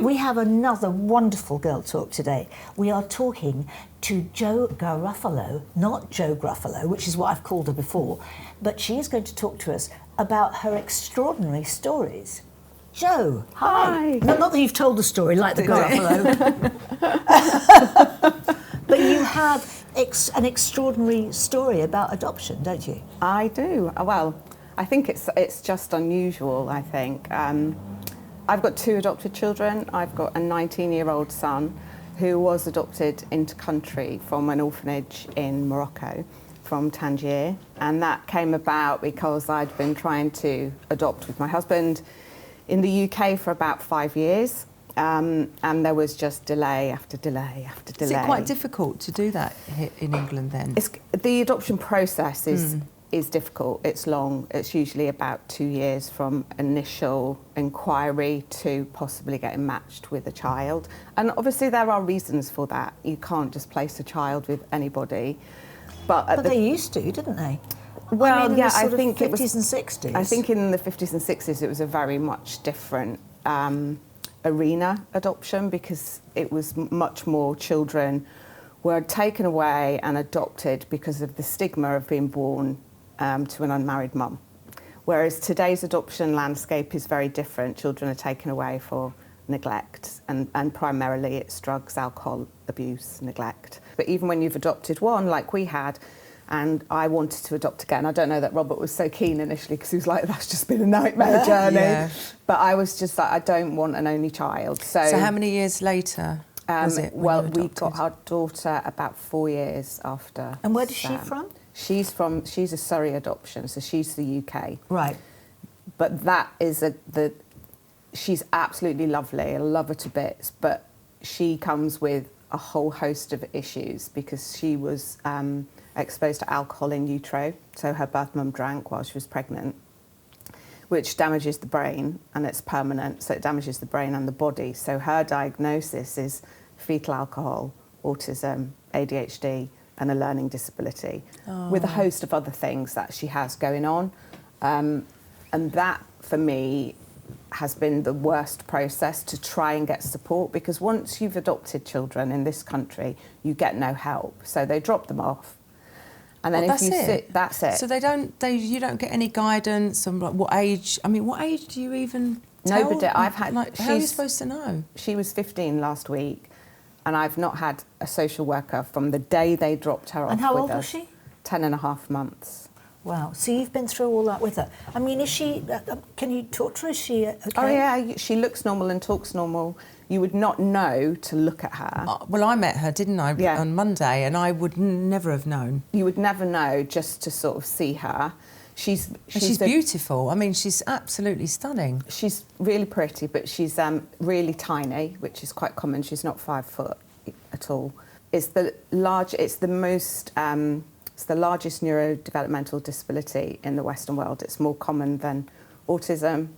We have another wonderful girl talk today. We are talking to Jo Garofalo, not Joe Gruffalo, which is what I've called her before, but she is going to talk to us about her extraordinary stories. Jo, hi. No, not that you've told the story like the Garofalo, but you have an extraordinary story about adoption, don't you? I do. Well, I think it's just unusual, I think. I've got 2 adopted children. I've got a 19-year-old son who was adopted into country from an orphanage in Morocco, from Tangier. And that came about because I'd been trying to adopt with my husband in the UK for about 5 years. And there was just delay after delay after delay. Is it quite difficult to do that in England then? The adoption process is difficult. It's long. It's usually about 2 years from initial inquiry to possibly getting matched with a child. And obviously there are reasons for that. You can't just place a child with anybody. But they used to, didn't they? Well, I I think it was 50s and 60s. I think in the 50s and 60s it was a very much different arena, adoption, because it was much more children were taken away and adopted because of the stigma of being born to an unmarried mum. Whereas today's adoption landscape is very different. Children are taken away for neglect, and primarily it's drugs, alcohol abuse, neglect. But even when you've adopted one, like we had, and I wanted to adopt again, I don't know that Robert was so keen initially because he was like, that's just been a nightmare journey. Yeah. But I was just like, I don't want an only child. So how many years later was it? Well, we got our daughter about 4 years after. And where is she from? She's a Surrey adoption, so she's the UK. Right. But that is she's absolutely lovely. I love her to bits, but she comes with a whole host of issues because she was exposed to alcohol in utero, so her birth mum drank while she was pregnant, which damages the brain, and it's permanent, so it damages the brain and the body. So her diagnosis is fetal alcohol, autism, ADHD, and a learning disability, with a host of other things that she has going on. And that, for me, has been the worst process to try and get support, because once you've adopted children in this country, you get no help. So they drop them off. And then that's it. So you don't get any guidance on what age? I mean, what age do you even tell? Nobody. I've had. How are you supposed to know? She was 15 last week, and I've not had a social worker from the day they dropped her off. And how old was she? 10.5 months. Wow. So you've been through all that with her. I mean, is she? Can you talk to her? Is she okay? Oh yeah, she looks normal and talks normal. You would not know to look at her. Well, I met her, didn't I, on Monday, and I would never have known. You would never know just to sort of see her. She's beautiful. I mean, she's absolutely stunning. She's really pretty, but she's really tiny, which is quite common. She's not 5 foot at all. It's the largest neurodevelopmental disability in the Western world. It's more common than autism,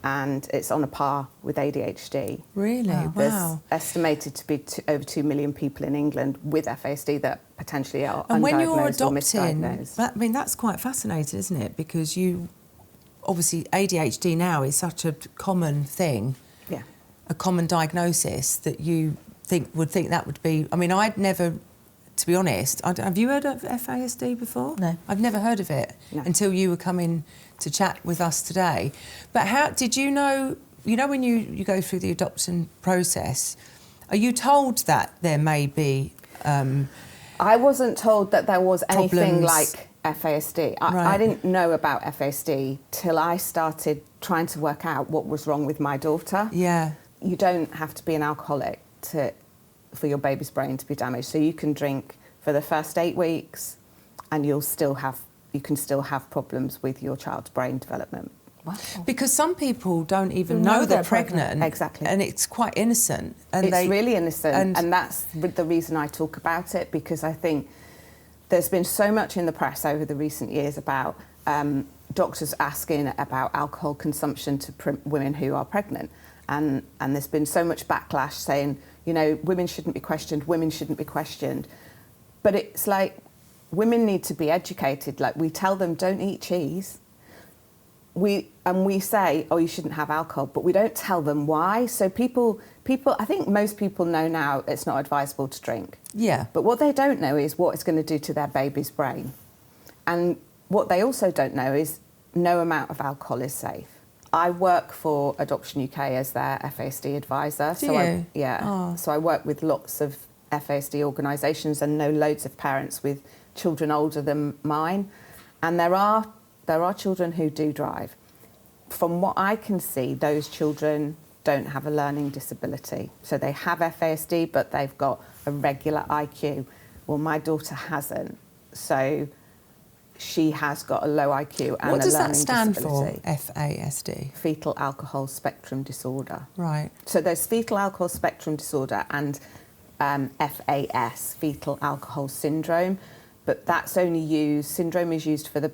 and it's on a par with ADHD. Really? Wow. There's estimated to be over 2 million people in England with FASD that potentially are and when you're undiagnosed or adopting, misdiagnosed. I mean, that's quite fascinating, isn't it? Because obviously ADHD now is such a common thing, a common diagnosis that you would think that would be. I mean, I'd never, to be honest, have you heard of FASD before? No. I've never heard of it until you were coming to chat with us today. But how did you know, when you go through the adoption process, are you told that there may be I wasn't told that there was anything problems like FASD. I didn't know about FASD till I started trying to work out what was wrong with my daughter. Yeah. You don't have to be an alcoholic for your baby's brain to be damaged. So you can drink for the first 8 weeks and you can still have problems with your child's brain development. Wow. Because some people don't even know they're pregnant. Exactly. And it's quite innocent. And it's really innocent. And that's the reason I talk about it, because I think there's been so much in the press over the recent years about doctors asking about alcohol consumption to women who are pregnant. And there's been so much backlash saying, women shouldn't be questioned, women shouldn't be questioned. But it's like, women need to be educated. Like, we tell them, don't eat cheese. We say, oh, you shouldn't have alcohol, but we don't tell them why. So people I think most people know now it's not advisable to drink. Yeah. But what they don't know is what it's going to do to their baby's brain. And what they also don't know is no amount of alcohol is safe. I work for Adoption UK as their FASD advisor. Do you? So I work with lots of FASD organisations and know loads of parents with children older than mine. And there are children who do drive. From what I can see, those children don't have a learning disability. So they have FASD, but they've got a regular IQ. Well, my daughter hasn't. So she has got a low IQ and a learning disability. What does that stand for, FASD? Fetal Alcohol Spectrum Disorder. Right. So there's fetal alcohol spectrum disorder and FAS, fetal alcohol syndrome, but that's only used, syndrome is used for the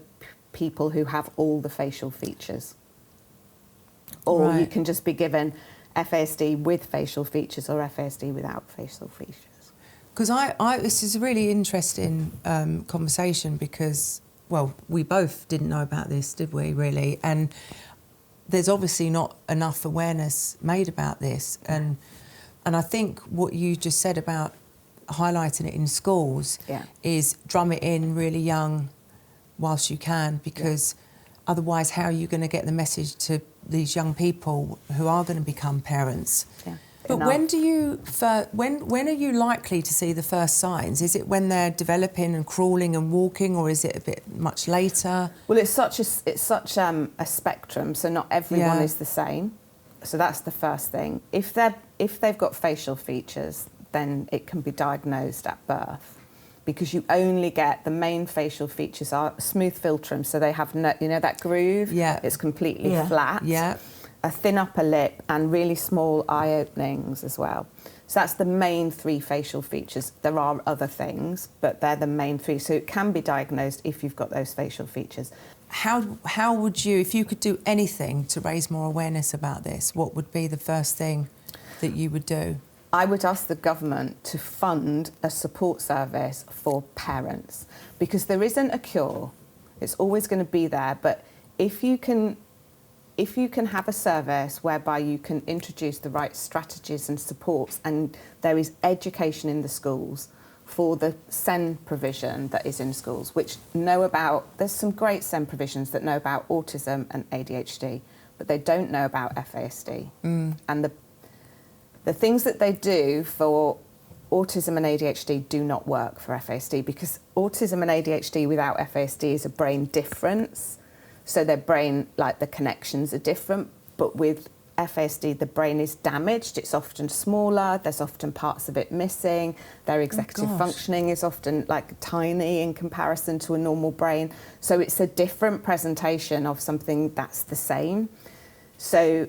people who have all the facial features. Or Right. you can just be given FASD with facial features or FASD without facial features. Because this is a really interesting conversation because, well, we both didn't know about this, did we, really? And there's obviously not enough awareness made about this. And I think what you just said about highlighting it in schools is drum it in really young whilst you can, because otherwise how are you going to get the message to these young people who are going to become parents? Yeah. But when are you likely to see the first signs? Is it when they're developing and crawling and walking, or is it a bit much later? Well, it's such a spectrum, so not everyone is the same. So that's the first thing. If they've got facial features, then it can be diagnosed at birth, because you only get the main facial features are smooth philtrum, so they have no, that groove. Yeah. It's completely flat. Yeah. A thin upper lip and really small eye openings as well. So that's the main three facial features. There are other things, but they're the main three. So it can be diagnosed if you've got those facial features. How would you, if you could do anything to raise more awareness about this, what would be the first thing that you would do? I would ask the government to fund a support service for parents, because there isn't a cure. It's always going to be there, but if you can have a service whereby you can introduce the right strategies and supports, and there is education in the schools for the SEN provision that is in schools, which there's some great SEN provisions that know about autism and ADHD, but they don't know about FASD. And the things that they do for autism and ADHD do not work for FASD, because autism and ADHD without FASD is a brain difference. So their brain, like the connections are different, but with FASD, the brain is damaged. It's often smaller. There's often parts of it missing. Their executive functioning is often like tiny in comparison to a normal brain. So it's a different presentation of something that's the same. So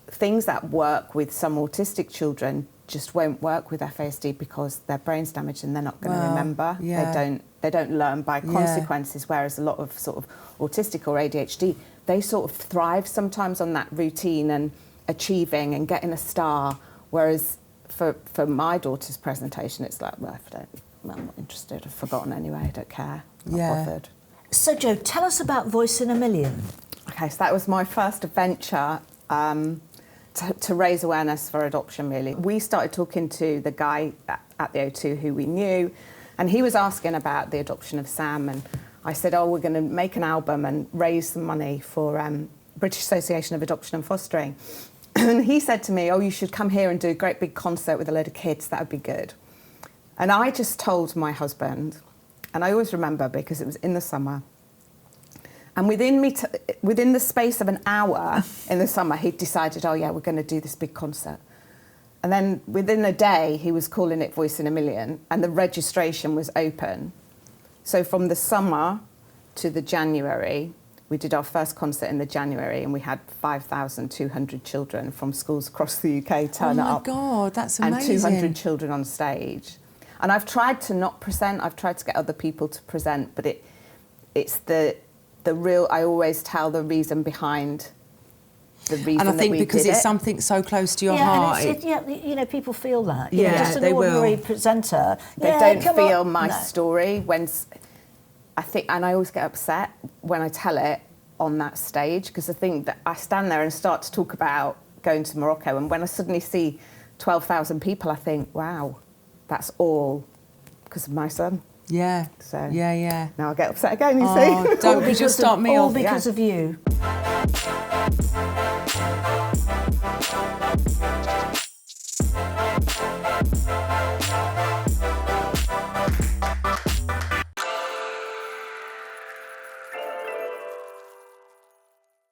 things that work with some autistic children just won't work with FASD because their brain's damaged and they're not going to remember. Yeah. They don't learn by consequences, whereas a lot of sort of autistic or ADHD, they sort of thrive sometimes on that routine and achieving and getting a star, whereas for my daughter's presentation, it's like, well, I'm not interested, I've forgotten anyway, I don't care, I'm not bothered. So, Jo, tell us about Voice in a Million. Okay, so that was my first adventure to raise awareness for adoption, really. We started talking to the guy at the O2 who we knew, and he was asking about the adoption of Sam, and I said, we're going to make an album and raise some money for British Association of Adoption and Fostering. And he said to me, you should come here and do a great big concert with a load of kids, that would be good. And I just told my husband, and I always remember because it was in the summer, and within the space of an hour in the summer, he'd decided, we're going to do this big concert. And then within a day, he was calling it Voice in a Million, and the registration was open. So from the summer to the January, we did our first concert in the January, and we had 5,200 children from schools across the UK turn up. Oh my God, that's amazing. And 200 children on stage. And I've tried to not present, I've tried to get other people to present, but it's the real, I always tell the reason behind the reason. And I think that we because did it's it. something so close to your heart. And people feel that. Yeah, just an they ordinary will. presenter. They don't feel my story when and I always get upset when I tell it on that stage, because I think that I stand there and start to talk about going to Morocco, and when I suddenly see 12,000 people, I think, wow, that's all because of my son. Yeah. So Yeah. now I get upset again, you Oh, see. don't, because you'll start me all off. because of you.